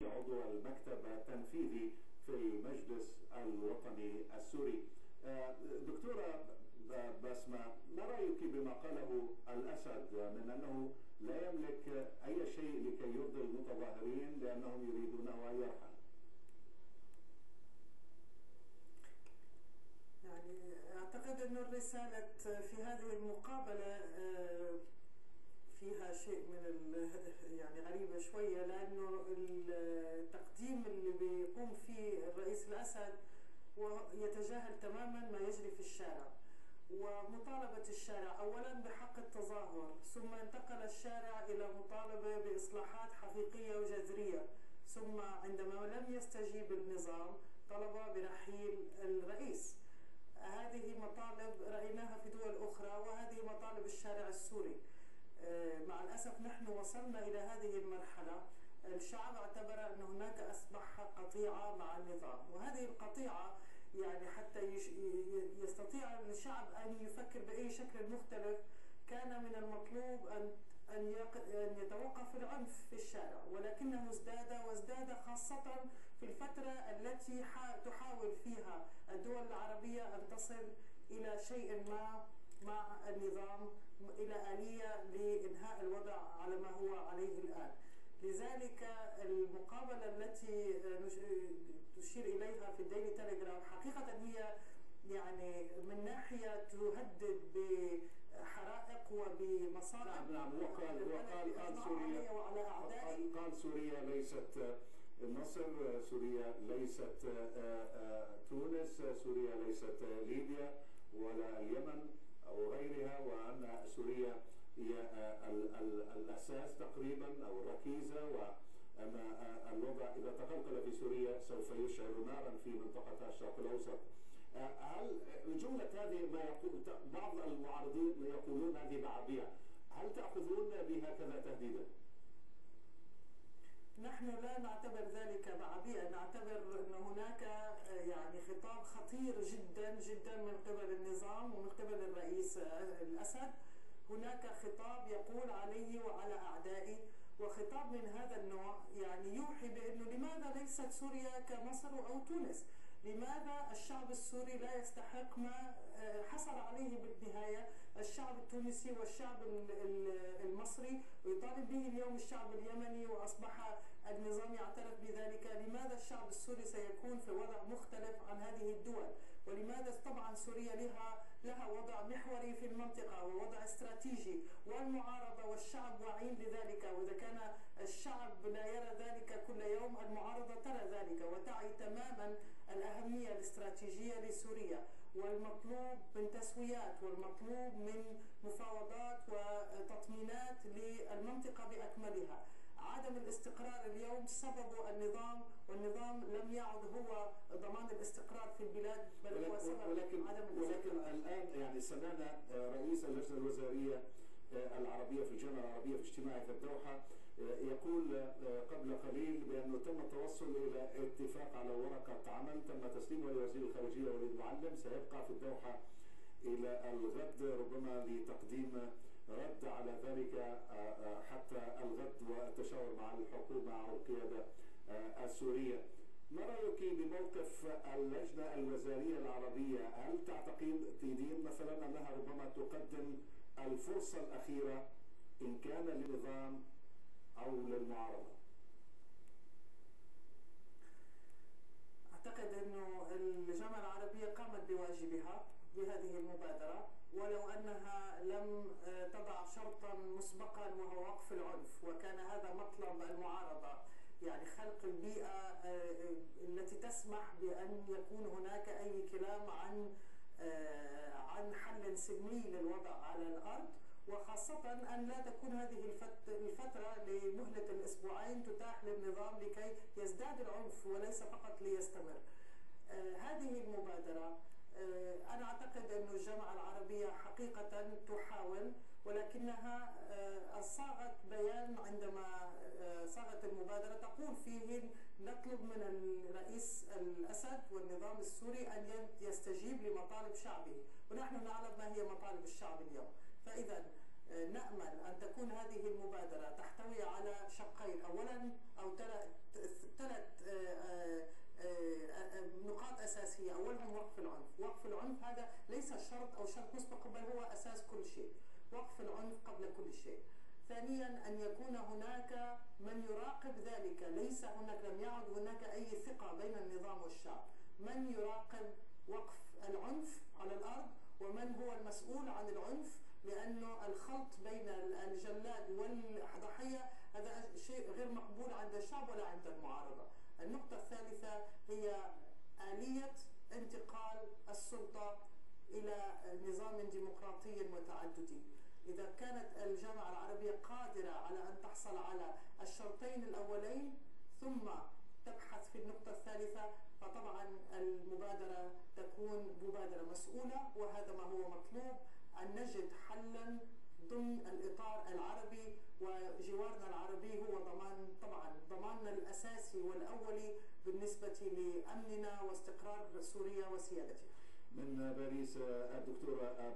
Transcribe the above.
عضو المكتب التنفيذي في المجلس الوطني السوري. دكتورة بسمة، ما رأيك بما قاله الأسد من أنه لا يملك أي شيء لكي يرضي المتظاهرين لأنهم يريدونه أن يرحل؟ يعني أعتقد أن الرسالة في هذه المقابلة فيها شيء من يعني غريبة شوية، لأنه التقديم اللي بيقوم فيه الرئيس الأسد يتجاهل تماما ما يجري في الشارع ومطالبة الشارع أولا بحق التظاهر، ثم انتقل الشارع إلى مطالبة بإصلاحات حقيقية وجذرية، ثم عندما لم يستجيب النظام طلب برحيل الرئيس. هذه مطالب رأيناها في دول أخرى، وهذه مطالب الشارع السوري. مع الأسف نحن وصلنا إلى هذه المرحلة، الشعب اعتبر أن هناك أصبح قطيعة مع النظام، وهذه القطيعة يعني حتى يستطيع الشعب أن يفكر بأي شكل مختلف كان من المطلوب أن يتوقف العنف في الشارع، ولكنه ازداد خاصة في الفترة التي تحاول فيها الدول العربية أن تصل إلى شيء ما مع النظام، إلى آلية لإنهاء الوضع على ما هو عليه الآن. لذلك المقابلة التي تشير إليها في الديلي تيليجراف حقيقة هي يعني من ناحية تهدد بحرائق وبمصائب. نعم، قال سوريا ليست مصر، سوريا ليست تونس، سوريا ليست ليبيا ولا اليمن أو غيرها، وأن سوريا هي الأساس تقريبا أو الركيزة، وأن الوضع إذا تقلقل في سوريا سوف يشعل نارا في منطقة الشرق الأوسط. هل جملة هذه ما يقول بعض المعارضين يقولون هذه بعبيع، هل تأخذون بهكذا تهديدا؟ نحن لا نعتبر ذلك بعبيئة، نعتبر أن هناك يعني خطاب خطير جدا جدا من قبل النظام ومن قبل الرئيس الأسد. هناك خطاب يقول عليه وعلى أعدائه، وخطاب من هذا النوع يعني يوحي بأنه لماذا ليست سوريا كمصر أو تونس؟ لماذا الشعب السوري لا يستحق ما حصل عليه بالنهاية الشعب التونسي والشعب المصري، ويطالب به اليوم الشعب اليمني وأصبح النظام يعترف بذلك؟ لماذا الشعب السوري سيكون في وضع مختلف عن هذه الدول؟ ولماذا طبعا سوريا لها وضع محوري في المنطقة ووضع استراتيجي، والمعارضة والشعب واعين لذلك، وإذا كان الشعب لا يرى ذلك كل يوم المعارضة ترى ذلك وتعي تماما الأهمية الاستراتيجية لسوريا، والمطلوب من تسويات والمطلوب من مفاوضات وتطمينات للمنطقة بأكملها. عدم الاستقرار اليوم سببه النظام، والنظام لم يعد هو ضمان الاستقرار في البلاد، بل هو سبب عدم الاستقرار. ولكن الآن يعني سمعنا رئيس اللجنة الوزارية العربية في الجامعة العربية في اجتماع في الدوحة يقول قبل قليل بأنه تم التوصل إلى اتفاق على ورقة عمل تم تسليمها لوزير الخارجية وليد معلم، سيبقى في الدوحة إلى الغد ربما لتقديم رد على ذلك حتى الغد والتشاور مع الحكومة أو القيادة السورية. ما رأيك بموقف اللجنة الوزارية العربية؟ هل تعتقدين مثلا أنها ربما تقدم الفرصة الأخيرة إن كان للنظام أو للمعارضة؟ أعتقد أنه الجامعة العربية قامت بواجبها بهذه المبادرة، ولو أنها لم تضع شرطا مسبقا وهو وقف العنف، وكان هذا مطلب المعارضة، يعني خلق البيئة التي تسمح بأن يكون هناك أي كلام عن حل سلمي للوضع على الأرض، وخاصة أن لا تكون هذه الفترة لمهلة الأسبوعين تتاح للنظام لكي يزداد العنف وليس فقط ليستمر. هذه المبادرة أنا أعتقد أن الجامعة العربية حقيقة تحاول، ولكنها صاغت بيان عندما صاغت المبادرة تقول فيه نطلب من الرئيس الأسد والنظام السوري أن يستجيب لمطالب شعبه، ونحن نعلم ما هي مطالب الشعب اليوم. فإذا نأمل أن تكون هذه المبادرة تحتوي على شقين، أولا أو ثلاث نقاط أساسية. أولهم وقف العنف. وقف العنف هذا ليس شرط أو شرط مسبق، بل هو أساس كل شيء. وقف العنف قبل كل شيء. ثانيا أن يكون هناك من يراقب ذلك. ليس هناك، لم يعد هناك أي ثقة بين النظام والشعب. من يراقب وقف العنف على الأرض ومن هو المسؤول عن العنف، لأنه الخلط بين الجلاد والضحية هذا شيء غير مقبول عند الشعب ولا عند المعارضة. النقطة الثالثة هي آلية انتقال السلطة إلى نظام ديمقراطي متعددي. إذا كانت الجامعة العربية قادرة على أن تحصل على الشرطين الأولين ثم تبحث في النقطة الثالثة، فطبعا المبادرة تكون مبادرة مسؤولة، وهذا ما هو مطلوب، أن نجد حلا ضمن الإطار العربي. وجوارنا العربي هو ضماننا الأساسي والأولي بالنسبة لأمننا واستقرار سوريا وسيادتها. من باريس الدكتورة